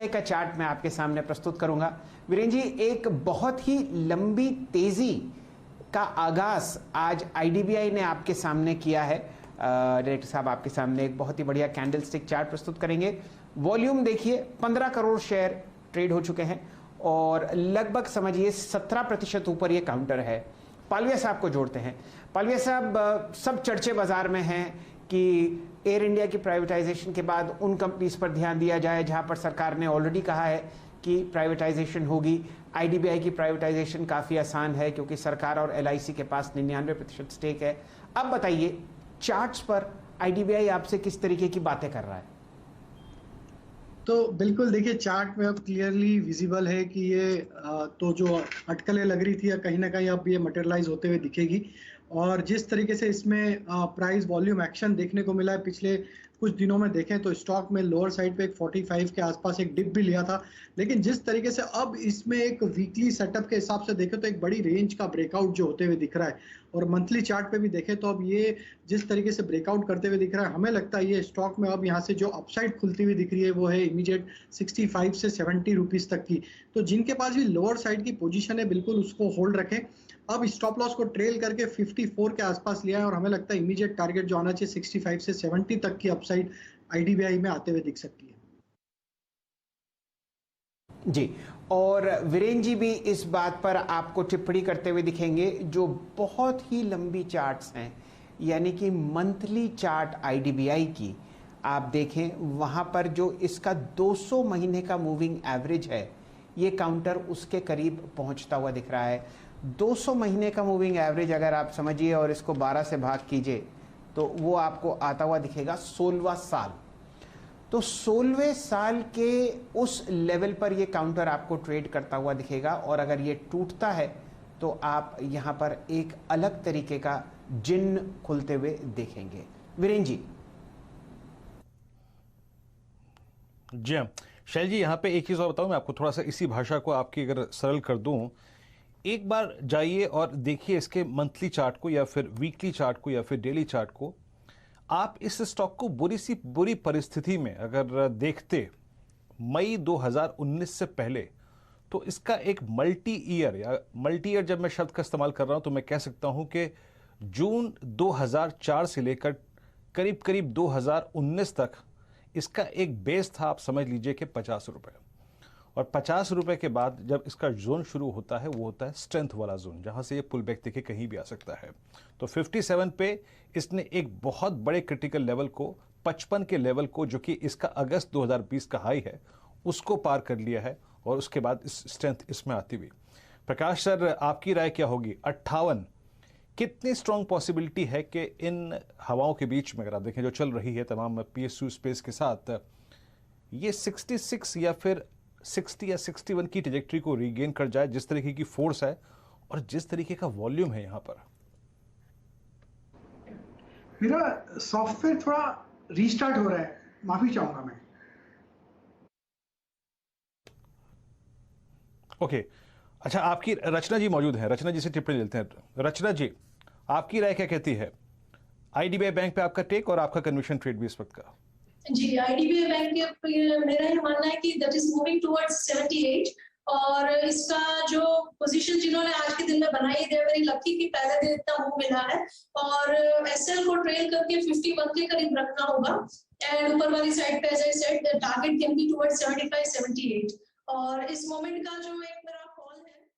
का चार्ट मैं आपके सामने प्रस्तुत करूंगा। वीरेन जी, एक बहुत ही लंबी तेजी का आगाज आज आईडीबीआई ने आपके सामने किया है। डायरेक्टर साहब आपके सामने एक बहुत ही बढ़िया कैंडलस्टिक चार्ट प्रस्तुत करेंगे। वॉल्यूम देखिए, 15 करोड़ शेयर ट्रेड हो चुके हैं और लगभग समझिए 17% ऊपर ये काउंटर है। पालविया साहब को जोड़ते हैं। पालविया साहब, सब चर्चे बाजार में हैं कि एयर इंडिया की प्राइवेटाइजेशन के बाद उन कंपनीज पर ध्यान दिया जाए जहां पर सरकार ने ऑलरेडी कहा है कि प्राइवेटाइजेशन होगी। आईडीबीआई की प्राइवेटाइजेशन काफ़ी आसान है क्योंकि सरकार और एलआईसी के पास 99% स्टेक है। अब बताइए, चार्ट्स पर आईडीबीआई आपसे किस तरीके की बातें कर रहा है? तो बिल्कुल देखिए, चार्ट में अब क्लियरली विजिबल है कि ये तो जो अटकलें लग रही थी या कहीं ना कहीं अब ये मटेरियलाइज होते हुए दिखेगी। और जिस तरीके से इसमें प्राइस वॉल्यूम एक्शन देखने को मिला है पिछले कुछ दिनों में देखें तो स्टॉक में लोअर साइड पे एक 45 के आसपास एक डिप भी लिया था, लेकिन जिस तरीके से अब इसमें एक वीकली सेटअप के हिसाब से देखें तो एक बड़ी रेंज का ब्रेकआउट जो होते हुए दिख रहा है। और मंथली चार्ट पे भी देखें तो अब ये जिस तरीके से ब्रेकआउट करते हुए दिख रहा है, हमें लगता है ये स्टॉक में अब यहाँ से जो अपसाइड खुलती हुई दिख रही है वो है इमीडिएट 65 से 70 रुपीज तक की। तो जिनके पास भी लोअर साइड की पोजीशन है बिल्कुल उसको होल्ड रखें। अब स्टॉप लॉस को ट्रेल करके 54 के आसपास लिया है और हमें लगता है इमीडिएट टारगेट जो आना चाहिए 65 से 70 तक की अपसाइड आईडीबीआई में आते हुए दिख सकती है। जी, और वीरेन जी भी इस बात पर आपको टिप्पणी करते हुए दिखेंगे। जो बहुत ही लंबी चार्ट्स हैं, यानी कि मंथली चार्ट आईडीबीआई की आप देखें, वहां पर जो इसका 200 महीने का मूविंग एवरेज है, ये काउंटर उसके करीब पहुंचता हुआ दिख रहा है। 200 महीने का मूविंग एवरेज अगर आप समझिए और इसको 12 से भाग कीजिए तो वो आपको आता हुआ दिखेगा 16वां साल। तो 16वें साल के उस लेवल पर ये काउंटर आपको ट्रेड करता हुआ दिखेगा और अगर ये टूटता है तो आप यहां पर एक अलग तरीके का जिन खुलते हुए देखेंगे। वीरेन जी। जी हाँ शैल जी, यहाँ पे एक चीज़ और बताऊँ मैं आपको, थोड़ा सा इसी भाषा को आपकी अगर सरल कर दूँ, एक बार जाइए और देखिए इसके मंथली चार्ट को या फिर वीकली चार्ट को या फिर डेली चार्ट को। आप इस स्टॉक को बुरी परिस्थिति में अगर देखते मई 2019 से पहले, तो इसका एक मल्टी ईयर जब मैं शब्द का इस्तेमाल कर रहा हूं तो मैं कह सकता हूं कि जून 2004 से लेकर करीब करीब 2019 तक इसका एक बेस था, आप समझ लीजिए कि 50 रुपए। और 50 रुपए के बाद जब इसका जोन शुरू होता है वो होता है स्ट्रेंथ वाला जोन, जहां से ये पुल बैक देखिए कहीं भी आ सकता है। तो 57 पे इसने एक बहुत बड़े क्रिटिकल लेवल को, 55 के लेवल को, जो कि इसका अगस्त 2020 का हाई है, उसको पार कर लिया है और उसके बाद इस स्ट्रेंथ इसमें आती हुई। प्रकाश सर, आपकी राय क्या होगी? 58 कितनी स्ट्रॉन्ग पॉसिबिलिटी है कि इन हवाओं के बीच में अगर आप देखें जो चल रही है तमाम पीएसयू स्पेस के साथ, ये 66 या फिर 60 या 61 की ट्रैजेक्टरी को रीगेन कर जाए, जिस तरीके की फोर्स है और जिस तरीके का वॉल्यूम है यहां पर? मेरा सॉफ्टवेयर थोड़ा रीस्टार्ट हो रहा है, माफी चाहूंगा मैं। ओके अच्छा, आपकी रचना जी मौजूद हैं, रचना जी से टिप्पणी लेते हैं। रचना जी, आपकी राय क्या कहती है? आईडीबीआई बैंक पे आपका टेक और आपका कन्विक्शन ट्रेड भी इस वक्त का। जी, आईडीबीआई बैंक के मेरा ये मानना है कि दैट इज मूविंग टुवर्ड्स 78 और इसका जो पोजीशन जिन्होंने आज के दिन में बनाई, दे वेरी लकी कि पहले दिन इतना मूव मिला है। और एसएल को ट्रेल करके 51 के करीब रखना होगा एंड ऊपर वाली साइड पे as I said target can be towards 75 78। और इस मोमेंट का जो एक मेरा कॉल है